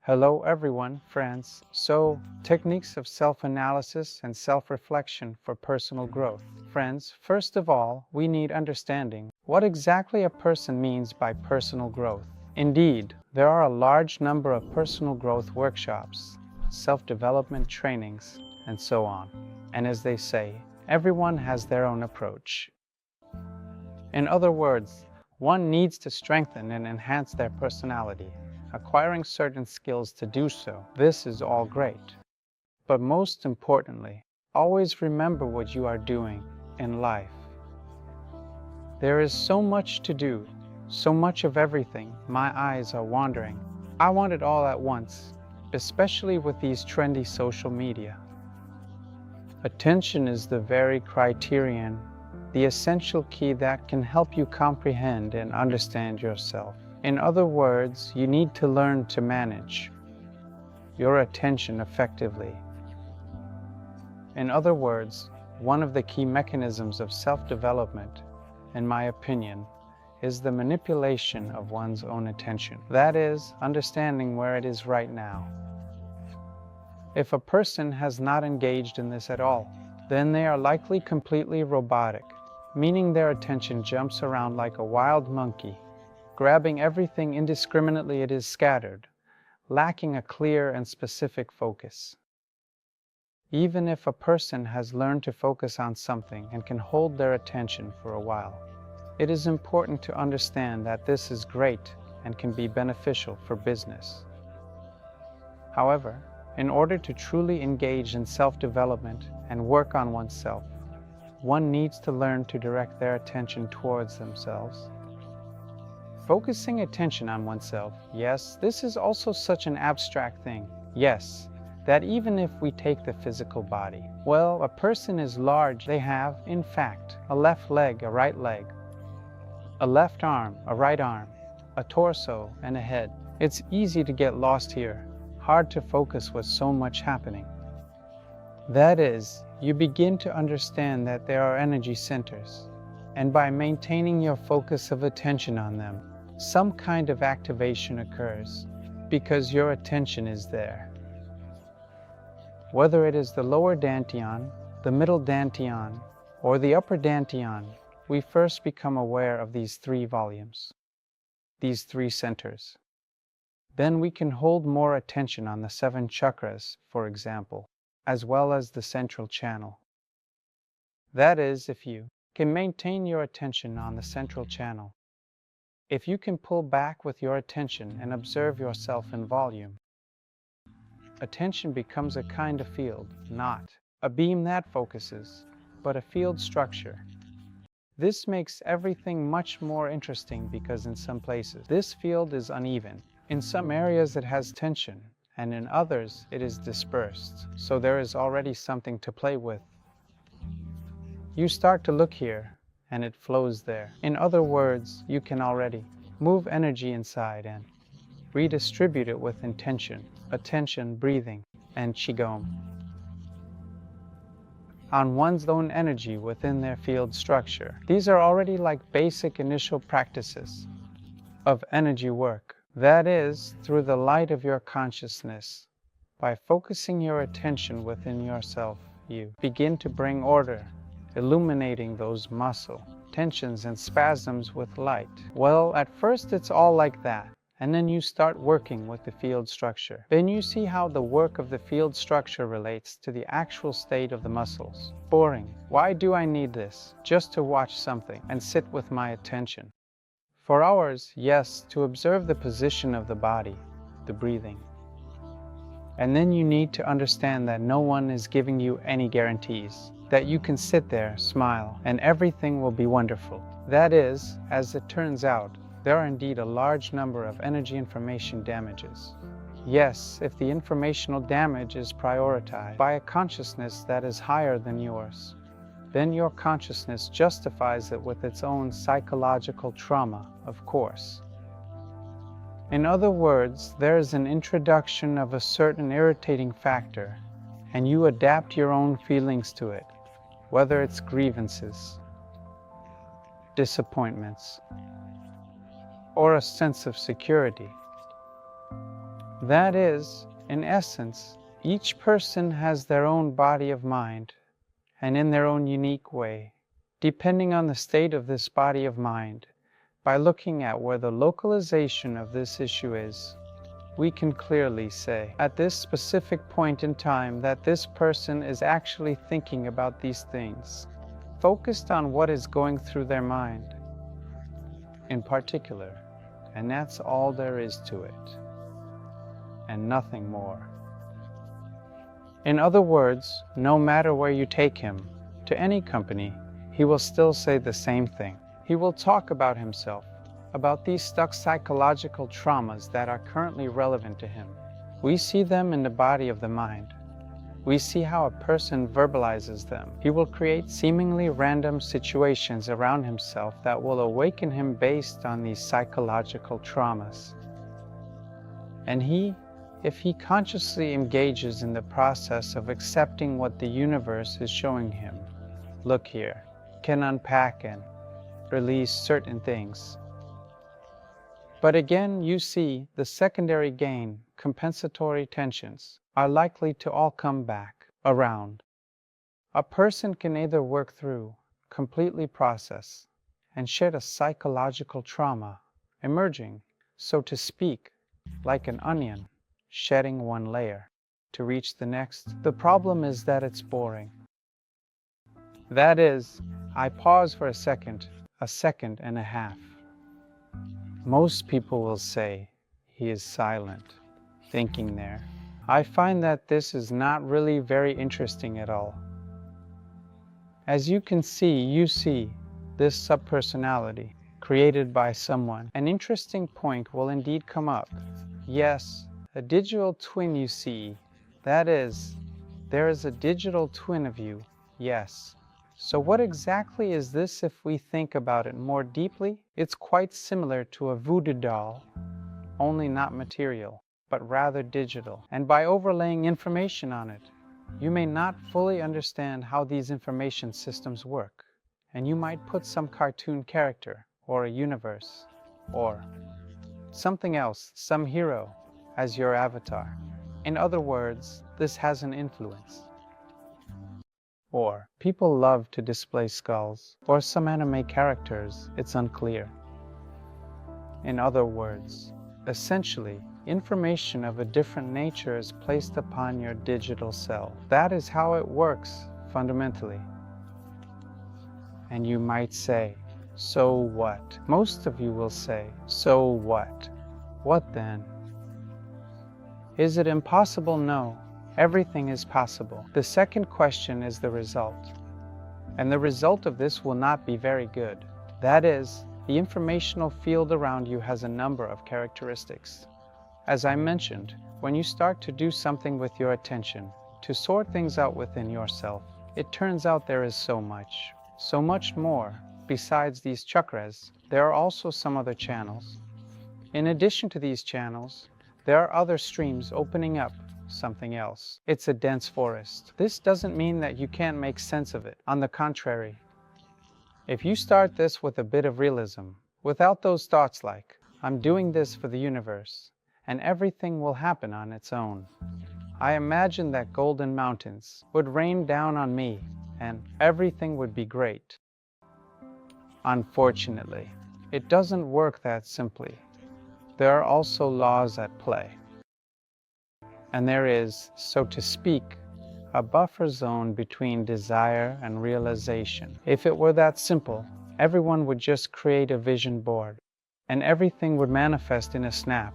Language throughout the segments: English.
Hello everyone, friends. So, techniques of self-analysis and self-reflection for personal growth. Friends, first of all, we need understanding what exactly a person means by personal growth. Indeed, there are a large number of personal growth workshops, self-development trainings, and so on. And as they say, everyone has their own approach. In other words, one needs to strengthen and enhance their personality, acquiring certain skills to do so. This is all great. But most importantly, always remember what you are doing in life. There is so much to do, so much of everything. My eyes are wandering. I want it all at once, especially with these trendy social media. Attention is the very criterion, the essential key that can help you comprehend and understand yourself. In other words, you need to learn to manage your attention effectively. In other words, one of the key mechanisms of self-development, in my opinion, is the manipulation of one's own attention. That is, understanding where it is right now. If a person has not engaged in this at all, then they are likely completely robotic, meaning their attention jumps around like a wild monkey, grabbing everything indiscriminately it is scattered, lacking a clear and specific focus. Even if a person has learned to focus on something and can hold their attention for a while, it is important to understand that this is great and can be beneficial for business. However, in order to truly engage in self-development and work on oneself, one needs to learn to direct their attention towards themselves. Focusing attention on oneself, yes, this is also such an abstract thing. Yes, that even if we take the physical body, well, a person is large. They have, in fact, a left leg, a right leg, a left arm, a right arm, a torso, and a head. It's easy to get lost here, hard to focus with so much happening. That is, you begin to understand that there are energy centers, and by maintaining your focus of attention on them, some kind of activation occurs because your attention is there. Whether it is the lower dantian, the middle dantian, or the upper dantian, we first become aware of these three volumes, these three centers. Then we can hold more attention on the 7 chakras, for example, as well as the central channel. That is, if you can maintain your attention on the central channel. If you can pull back with your attention and observe yourself in volume, attention becomes a kind of field, not a beam that focuses, but a field structure. This makes everything much more interesting because in some places this field is uneven. In some areas it has tension, and in others it is dispersed, so there is already something to play with. You start to look here, and it flows there. In other words, you can already move energy inside and redistribute it with intention, attention, breathing, and qigong on one's own energy within their field structure. These are already like basic initial practices of energy work. That is, through the light of your consciousness. By focusing your attention within yourself, you begin to bring order, illuminating those muscle tensions and spasms with light. Well, at first it's all like that, and then you start working with the field structure. Then you see how the work of the field structure relates to the actual state of the muscles. Boring. Why do I need this? Just to watch something and sit with my attention. For hours, yes, to observe the position of the body, the breathing. And then you need to understand that no one is giving you any guarantees, that you can sit there, smile, and everything will be wonderful. That is, as it turns out, there are indeed a large number of energy information damages. Yes, if the informational damage is prioritized by a consciousness that is higher than yours, then your consciousness justifies it with its own psychological trauma, of course. In other words, there is an introduction of a certain irritating factor, and you adapt your own feelings to it, whether it's grievances, disappointments, or a sense of security. That is, in essence, each person has their own body of mind, and in their own unique way, depending on the state of this body of mind. By looking at where the localization of this issue is, we can clearly say, at this specific point in time, that this person is actually thinking about these things, focused on what is going through their mind in particular, and that's all there is to it, and nothing more. In other words, no matter where you take him, to any company, he will still say the same thing. He will talk about himself, about these stuck psychological traumas that are currently relevant to him. We see them in the body of the mind. We see how a person verbalizes them. He will create seemingly random situations around himself that will awaken him based on these psychological traumas. And if he consciously engages in the process of accepting what the universe is showing him, look here, can unpack and release certain things. But again, you see, the secondary gain, compensatory tensions, are likely to all come back around. A person can either work through, completely process, and shed a psychological trauma, emerging, so to speak, like an onion, shedding one layer to reach the next. The problem is that it's boring. That is, I pause for a second and a half. Most people will say he is silent, thinking there. I find that this is not really very interesting at all. As you can see, this subpersonality created by someone. An interesting point will indeed come up. Yes, a digital twin you see. That is, there is a digital twin of you, yes. So what exactly is this if we think about it more deeply? It's quite similar to a voodoo doll, only not material, but rather digital. And by overlaying information on it, you may not fully understand how these information systems work. And you might put some cartoon character, or a universe, or something else, some hero, as your avatar. In other words, this has an influence. Or people love to display skulls, or some anime characters, it's unclear. In other words, essentially, information of a different nature is placed upon your digital self. That is how it works, fundamentally. And you might say, so what? Most of you will say, so what? What then? Is it impossible? No. Everything is possible. The second question is the result. And the result of this will not be very good. That is, the informational field around you has a number of characteristics. As I mentioned, when you start to do something with your attention, to sort things out within yourself, it turns out there is so much more. Besides these chakras, there are also some other channels. In addition to these channels, there are other streams opening up something else. It's a dense forest. This doesn't mean that you can't make sense of it. On the contrary, if you start this with a bit of realism, without those thoughts like, I'm doing this for the universe, and everything will happen on its own. I imagine that golden mountains would rain down on me, and everything would be great. Unfortunately, it doesn't work that simply. There are also laws at play. And there is, so to speak, a buffer zone between desire and realization. If it were that simple, everyone would just create a vision board, and everything would manifest in a snap,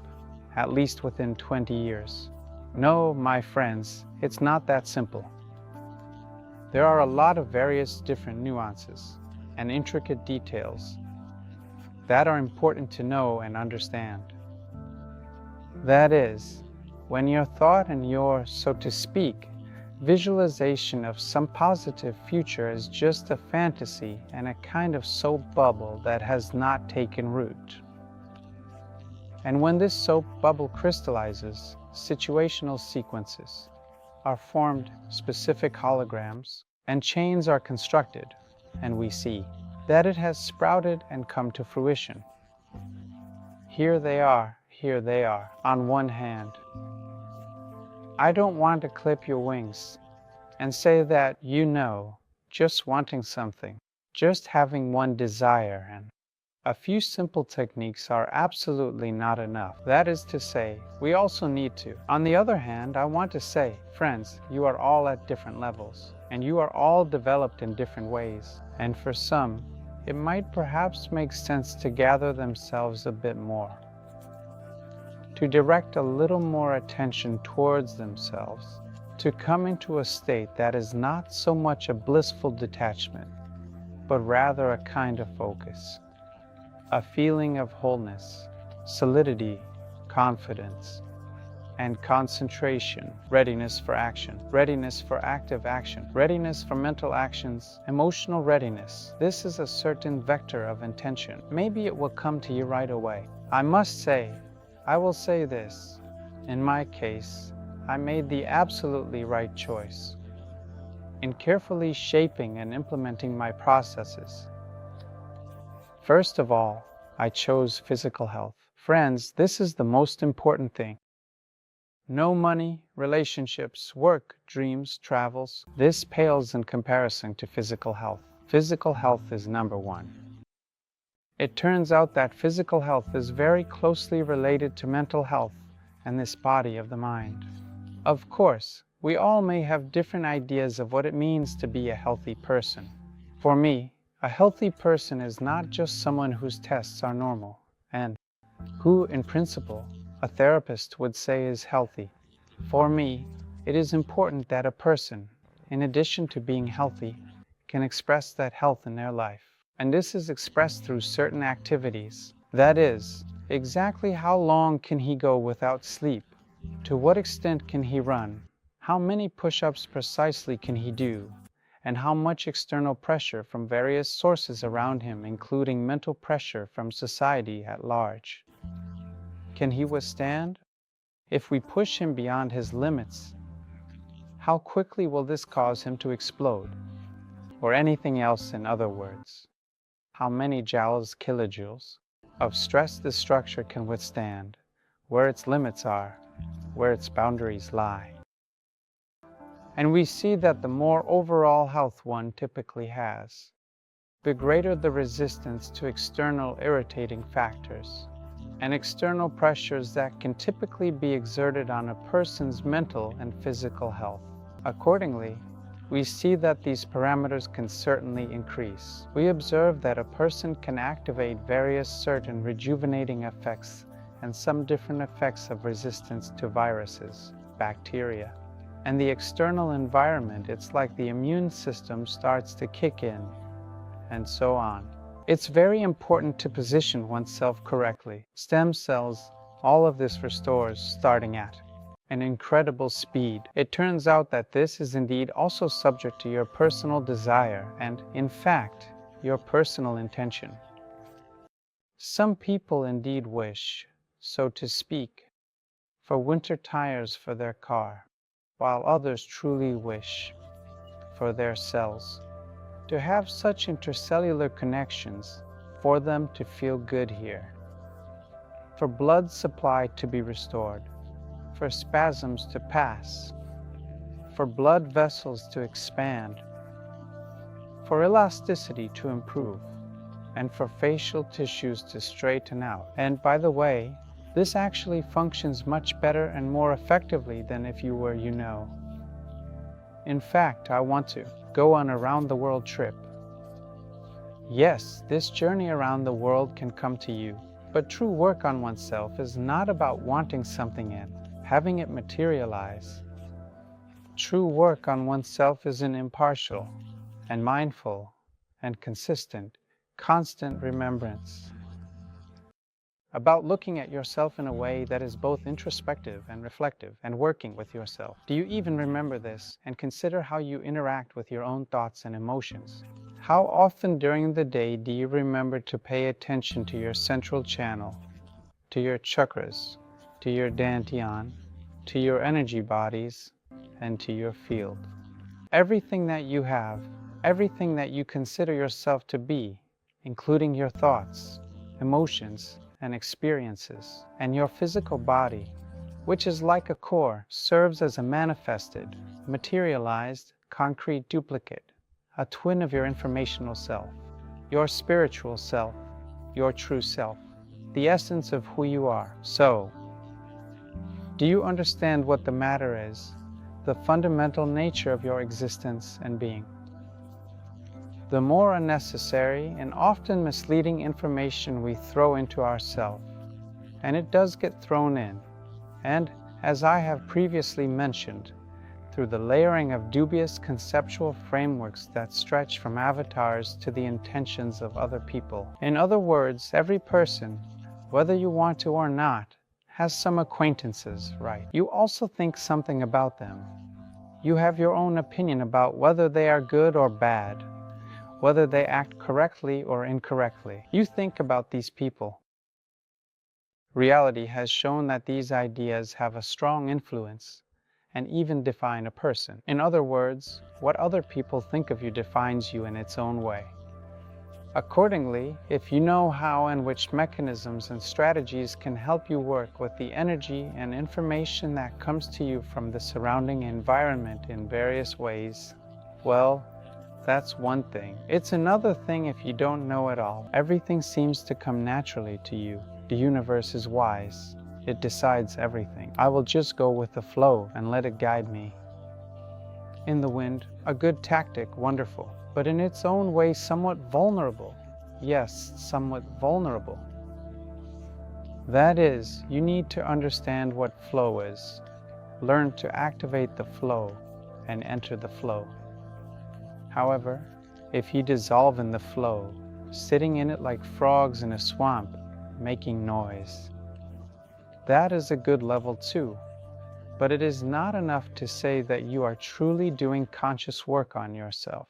at least within 20 years. No, my friends, it's not that simple. There are a lot of various different nuances and intricate details that are important to know and understand. That is, when your thought and your, so to speak, visualization of some positive future is just a fantasy and a kind of soap bubble that has not taken root. And when this soap bubble crystallizes, situational sequences are formed, specific holograms, and chains are constructed, and we see that it has sprouted and come to fruition. Here they are, on one hand, I don't want to clip your wings and say that just wanting something, just having one desire, and a few simple techniques are absolutely not enough. That is to say, we also need to. On the other hand, I want to say, friends, you are all at different levels, and you are all developed in different ways. And for some, it might perhaps make sense to gather themselves a bit more, to direct a little more attention towards themselves, to come into a state that is not so much a blissful detachment, but rather a kind of focus, a feeling of wholeness, solidity, confidence, and concentration, readiness for action, readiness for active action, readiness for mental actions, emotional readiness. This is a certain vector of intention. Maybe it will come to you right away. I will say this, in my case, I made the absolutely right choice in carefully shaping and implementing my processes. First of all, I chose physical health. Friends, this is the most important thing. No money, relationships, work, dreams, travels. This pales in comparison to physical health. Physical health is number one. It turns out that physical health is very closely related to mental health and this body of the mind. Of course, we all may have different ideas of what it means to be a healthy person. For me, a healthy person is not just someone whose tests are normal and who, in principle, a therapist would say is healthy. For me, it is important that a person, in addition to being healthy, can express that health in their life. And this is expressed through certain activities. That is, exactly how long can he go without sleep? To what extent can he run? How many push-ups precisely can he do? And how much external pressure from various sources around him, including mental pressure from society at large, can he withstand? If we push him beyond his limits, how quickly will this cause him to explode? Or anything else, in other words. How many kilojoules of stress this structure can withstand, where its limits are, where its boundaries lie. And we see that the more overall health one typically has, the greater the resistance to external irritating factors and external pressures that can typically be exerted on a person's mental and physical health. Accordingly, we see that these parameters can certainly increase. We observe that a person can activate various certain rejuvenating effects and some different effects of resistance to viruses, bacteria, and the external environment. It's like the immune system starts to kick in, and so on. It's very important to position oneself correctly. Stem cells, all of this restores starting at an incredible speed. It turns out that this is indeed also subject to your personal desire and, in fact, your personal intention. Some people indeed wish, so to speak, for winter tires for their car, while others truly wish for their cells to have such intercellular connections for them to feel good here, for blood supply to be restored, for spasms to pass, for blood vessels to expand, for elasticity to improve, and for facial tissues to straighten out. And by the way, this actually functions much better and more effectively than if you were, In fact, I want to go on a round-the-world trip. Yes, this journey around the world can come to you, but true work on oneself is not about wanting something and having it materialize. True work on oneself is an impartial and mindful and constant remembrance about looking at yourself in a way that is both introspective and reflective and working with yourself. Do you even remember this and consider how you interact with your own thoughts and emotions? How often during the day do you remember to pay attention to your central channel, to your chakras, to your dantian, to your energy bodies, and to your field? Everything that you have, everything that you consider yourself to be, including your thoughts, emotions, and experiences, and your physical body, which is like a core, serves as a manifested, materialized, concrete duplicate, a twin of your informational self, your spiritual self, your true self, the essence of who you are. So, do you understand what the matter is, the fundamental nature of your existence and being? The more unnecessary and often misleading information we throw into ourselves, and it does get thrown in, and as I have previously mentioned, through the layering of dubious conceptual frameworks that stretch from avatars to the intentions of other people. In other words, every person, whether you want to or not, has some acquaintances, right? You also think something about them. You have your own opinion about whether they are good or bad, whether they act correctly or incorrectly. You think about these people. Reality has shown that these ideas have a strong influence and even define a person. In other words, what other people think of you defines you in its own way. Accordingly, if you know how and which mechanisms and strategies can help you work with the energy and information that comes to you from the surrounding environment in various ways, well, that's one thing. It's another thing if you don't know it all. Everything seems to come naturally to you. The universe is wise. It decides everything. I will just go with the flow and let it guide me. In the wind, a good tactic, wonderful, but in its own way somewhat vulnerable. Yes, somewhat vulnerable. That is, you need to understand what flow is. Learn to activate the flow and enter the flow. However, if you dissolve in the flow, sitting in it like frogs in a swamp, making noise, that is a good level too, but it is not enough to say that you are truly doing conscious work on yourself.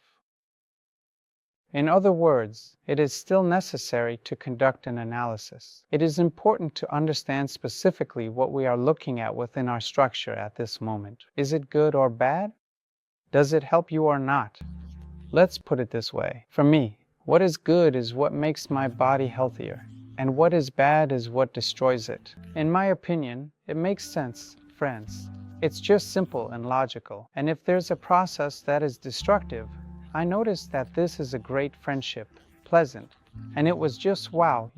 In other words, it is still necessary to conduct an analysis. It is important to understand specifically what we are looking at within our structure at this moment. Is it good or bad? Does it help you or not? Let's put it this way. For me, what is good is what makes my body healthier, and what is bad is what destroys it. In my opinion, it makes sense, friends. It's just simple and logical. And if there's a process that is destructive, I noticed that this is a great friendship, pleasant, and it was just wow,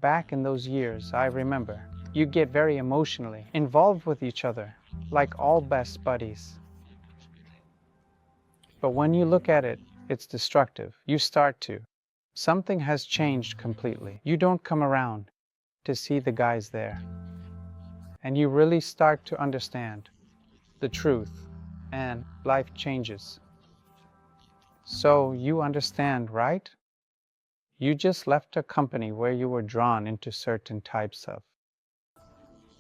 back in those years, I remember. You get very emotionally involved with each other, like all best buddies. But when you look at it, it's destructive. You start to. Something has changed completely. You don't come around to see the guys there. And you really start to understand the truth, and life changes. So you understand, right? You just left a company where you were drawn into certain types of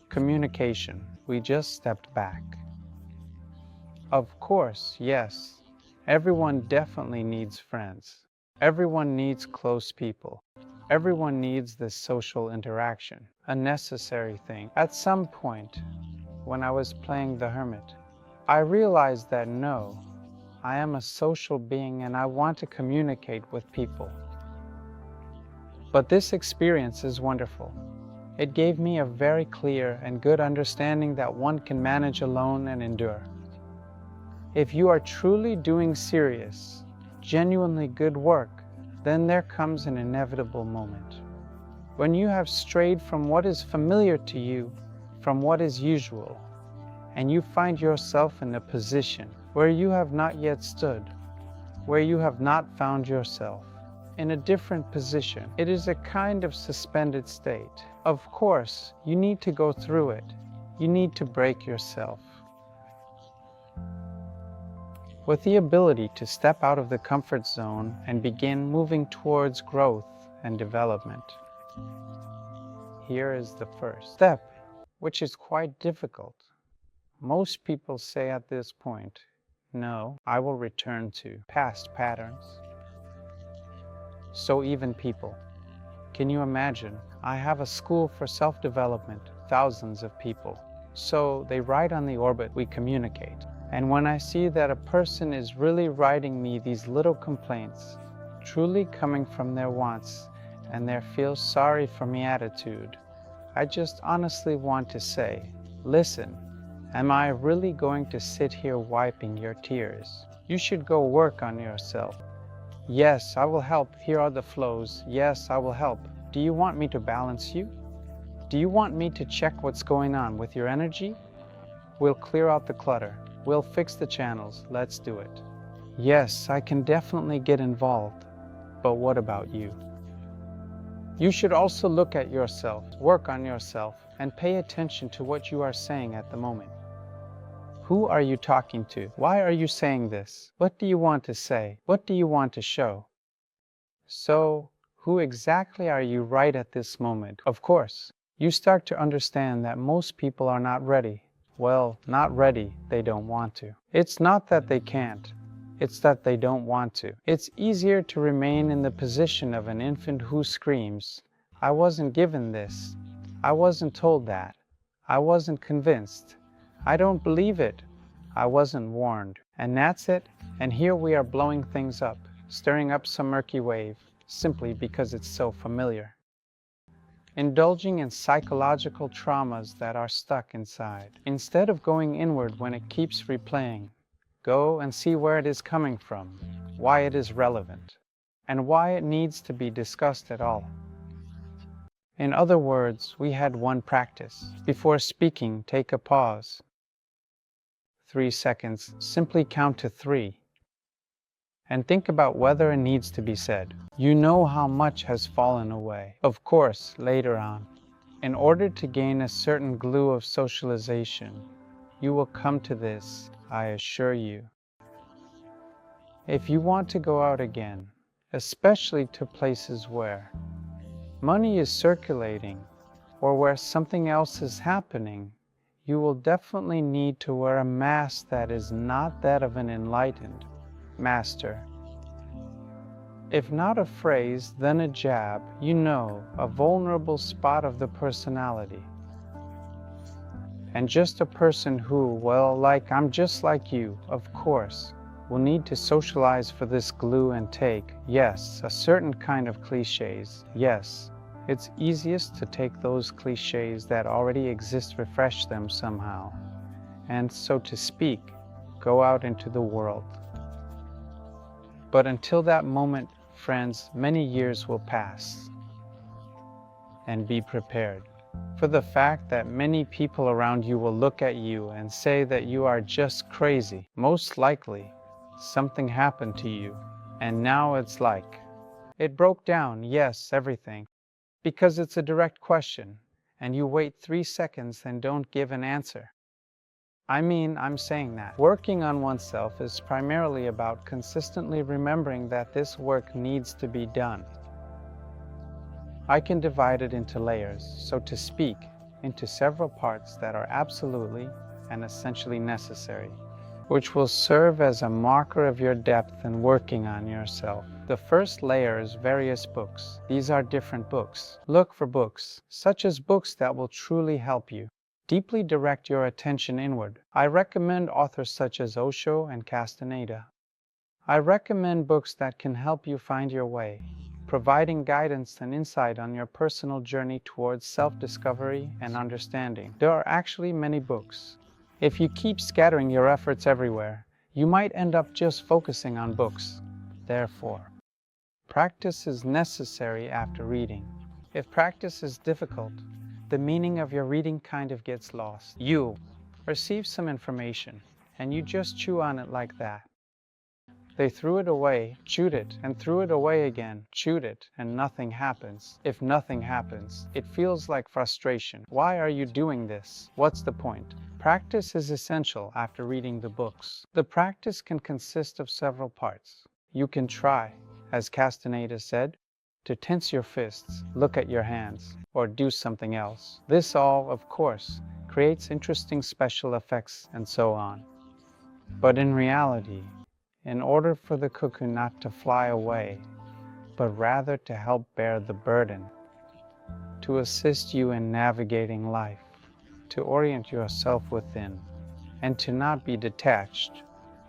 communication. We just stepped back. Of course, yes. Everyone definitely needs friends. Everyone needs close people. Everyone needs this social interaction, a necessary thing. At some point, when I was playing the hermit, I realized that no, I am a social being and I want to communicate with people. But this experience is wonderful. It gave me a very clear and good understanding that one can manage alone and endure. If you are truly doing serious, genuinely good work, then there comes an inevitable moment. When you have strayed from what is familiar to you, from what is usual, and you find yourself in a position where you have not yet stood, where you have not found yourself, in a different position. It is a kind of suspended state. Of course, you need to go through it. You need to break yourself. With the ability to step out of the comfort zone and begin moving towards growth and development. Here is the first step, which is quite difficult. Most people say at this point, no, I will return to past patterns. So even people. Can you imagine? I have a school for self-development, thousands of people. So they write on the orbit, we communicate. And when I see that a person is really writing me these little complaints, truly coming from their wants and their feel sorry for me attitude, I just honestly want to say, Listen, am I really going to sit here wiping your tears? You should go work on yourself. Yes, I will help. Here are the flows. Yes, I will help. Do you want me to balance you? Do you want me to check what's going on with your energy? We'll clear out the clutter. We'll fix the channels. Let's do it. Yes, I can definitely get involved. But what about you? You should also look at yourself, work on yourself, and pay attention to what you are saying at the moment. Who are you talking to? Why are you saying this? What do you want to say? What do you want to show? So, who exactly are you right at this moment? Of course, you start to understand that most people are not ready. Well, not ready, they don't want to. It's not that they can't, it's that they don't want to. It's easier to remain in the position of an infant who screams, "I wasn't given this. I wasn't told that. I wasn't convinced. I don't believe it. I wasn't warned." And that's it. And here we are blowing things up, stirring up some murky wave, simply because it's so familiar. Indulging in psychological traumas that are stuck inside. Instead of going inward when it keeps replaying, go and see where it is coming from, why it is relevant, and why it needs to be discussed at all. In other words, we had one practice. Before speaking, take a pause. 3 seconds, simply count to 3. And think about whether it needs to be said. You know how much has fallen away. Of course, later on, in order to gain a certain glue of socialization, you will come to this, I assure you. If you want to go out again, especially to places where money is circulating or where something else is happening, you will definitely need to wear a mask that is not that of an enlightened master. If not a phrase, then a jab, you know, a vulnerable spot of the personality. And just a person who, well, like I'm just like you, of course, will need to socialize for this glue and take, yes, a certain kind of cliches, yes. It's easiest to take those cliches that already exist, refresh them somehow, and so to speak, go out into the world. But until that moment, friends, many years will pass. And be prepared for the fact that many people around you will look at you and say that you are just crazy. Most likely, something happened to you, and now it's like, it broke down, yes, everything. Because it's a direct question, and you wait 3 seconds and don't give an answer. I'm saying that. Working on oneself is primarily about consistently remembering that this work needs to be done. I can divide it into layers, so to speak, into several parts that are absolutely and essentially necessary, which will serve as a marker of your depth in working on yourself. The first layer is various books. These are different books. Look for books, such as books that will truly help you. Deeply direct your attention inward. I recommend authors such as Osho and Castaneda. I recommend books that can help you find your way, providing guidance and insight on your personal journey towards self-discovery and understanding. There are actually many books. If you keep scattering your efforts everywhere, you might end up just focusing on books. Therefore, practice is necessary after reading. If practice is difficult, the meaning of your reading kind of gets lost. You receive some information, and you just chew on it like that. They threw it away, chewed it, and threw it away again, chewed it, and nothing happens. If nothing happens, it feels like frustration. Why are you doing this? What's the point? Practice is essential after reading the books. The practice can consist of several parts. You can try, as Castaneda said, to tense your fists, look at your hands, or do something else. This all, of course, creates interesting special effects and so on. But in reality, in order for the cuckoo not to fly away, but rather to help bear the burden, to assist you in navigating life, to orient yourself within, and to not be detached,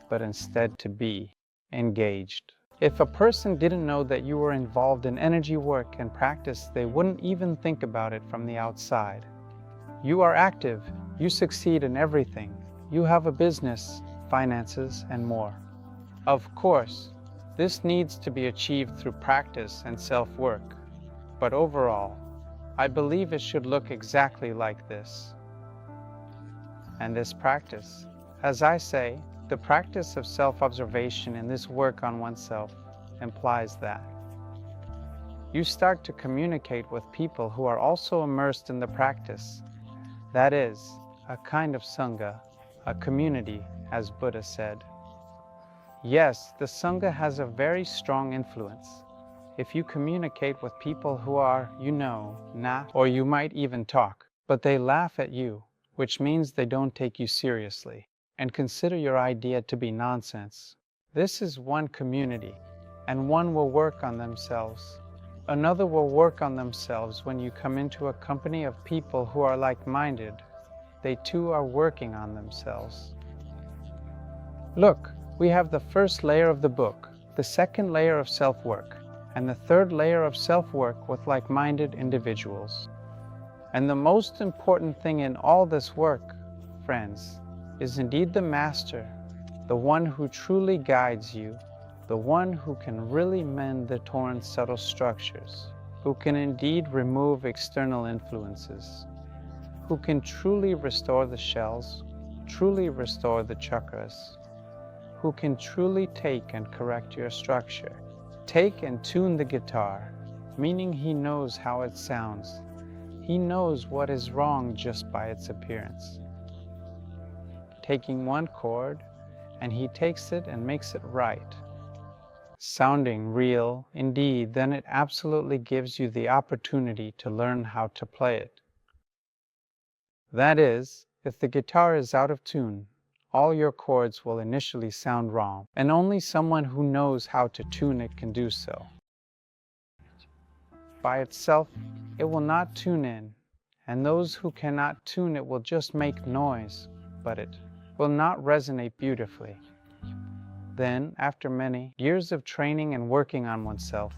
but instead to be engaged. If a person didn't know that you were involved in energy work and practice, they wouldn't even think about it from the outside. You are active, You succeed in everything. You have a business, finances, and more. Of course, this needs to be achieved through practice and self-work. But overall, I believe it should look exactly like this. And this practice, as I say, the practice of self-observation in this work on oneself implies that you start to communicate with people who are also immersed in the practice. That is, a kind of Sangha, a community, as Buddha said. Yes, the Sangha has a very strong influence. If you communicate with people who are, not, or you might even talk, but they laugh at you, which means they don't take you seriously, and consider your idea to be nonsense. This is one community, and one will work on themselves. Another will work on themselves when you come into a company of people who are like-minded. They too are working on themselves. Look, we have the first layer of the book, the second layer of self-work, and the third layer of self-work with like-minded individuals. And the most important thing in all this work, friends, is indeed the Master, the one who truly guides you, the one who can really mend the torn subtle structures, who can indeed remove external influences, who can truly restore the shells, truly restore the chakras, who can truly take and correct your structure, take and tune the guitar, meaning he knows how it sounds. He knows what is wrong just by its appearance. Taking one chord, and he takes it and makes it right. Sounding real, indeed, then it absolutely gives you the opportunity to learn how to play it. That is, if the guitar is out of tune, all your chords will initially sound wrong, and only someone who knows how to tune it can do so. By itself, it will not tune in, and those who cannot tune it will just make noise, but it will not resonate beautifully. Then, after many years of training and working on oneself,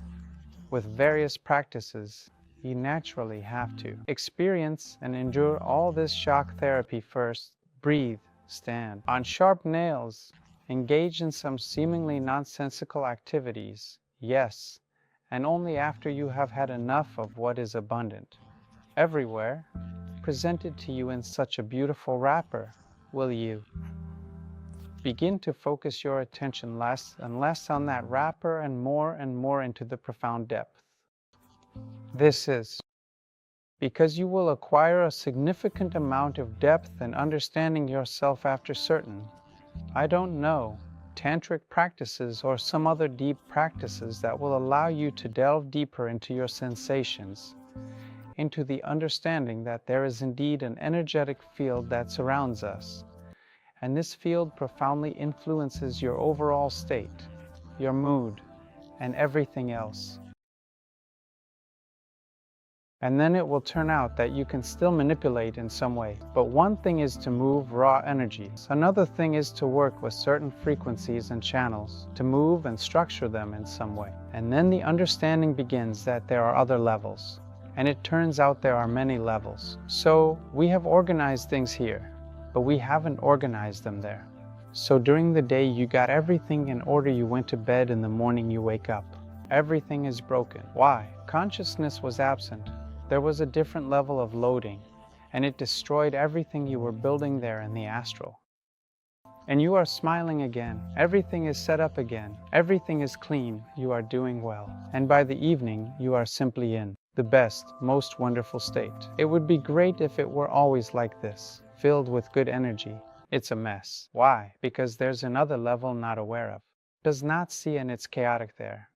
with various practices, you naturally have to experience and endure all this shock therapy first, breathe, stand on sharp nails, engage in some seemingly nonsensical activities, yes, and only after you have had enough of what is abundant, everywhere, presented to you in such a beautiful wrapper, will you begin to focus your attention less and less on that wrapper and more into the profound depth. This is because you will acquire a significant amount of depth in understanding yourself after certain, tantric practices or some other deep practices that will allow you to delve deeper into your sensations, into the understanding that there is indeed an energetic field that surrounds us, and this field profoundly influences your overall state, your mood, and everything else. And then it will turn out that you can still manipulate in some way. But one thing is to move raw energies. Another thing is to work with certain frequencies and channels, to move and structure them in some way. And then the understanding begins that there are other levels. And it turns out there are many levels. So we have organized things here, but we haven't organized them there. So during the day you got everything in order, you went to bed, in the morning you wake up. Everything is broken. Why? Consciousness was absent. There was a different level of loading, and it destroyed everything you were building there in the astral. And you are smiling again. Everything is set up again. Everything is clean. You are doing well. And by the evening, you are simply in the best, most wonderful state. It would be great if it were always like this, filled with good energy. It's a mess. Why? Because there's another level not aware of. Does not see, and it's chaotic there.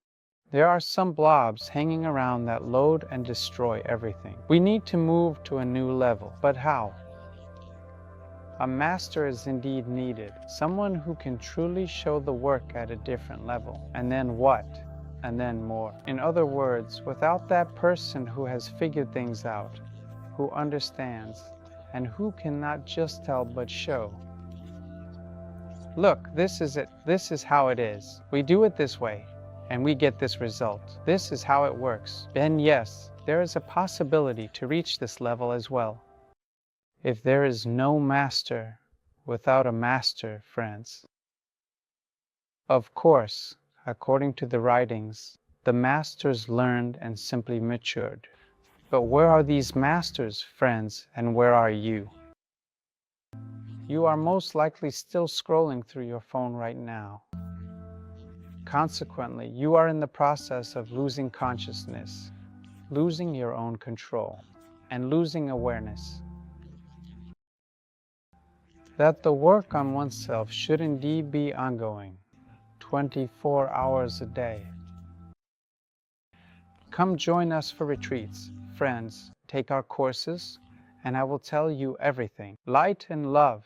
There are some blobs hanging around that load and destroy everything. We need to move to a new level. But how? A master is indeed needed. Someone who can truly show the work at a different level. And then what? And then more. In other words, without that person who has figured things out, who understands, and who cannot just tell but show. Look, this is it. This is how it is. We do it this way, and we get this result. This is how it works. And yes, there is a possibility to reach this level as well. If there is no master without a master, friends. Of course, according to the writings, the masters learned and simply matured. But where are these masters, friends, and where are you? You are most likely still scrolling through your phone right now. Consequently, you are in the process of losing consciousness, losing your own control, and losing awareness. That the work on oneself should indeed be ongoing, 24 hours a day. Come join us for retreats, friends, take our courses, and I will tell you everything. Light and love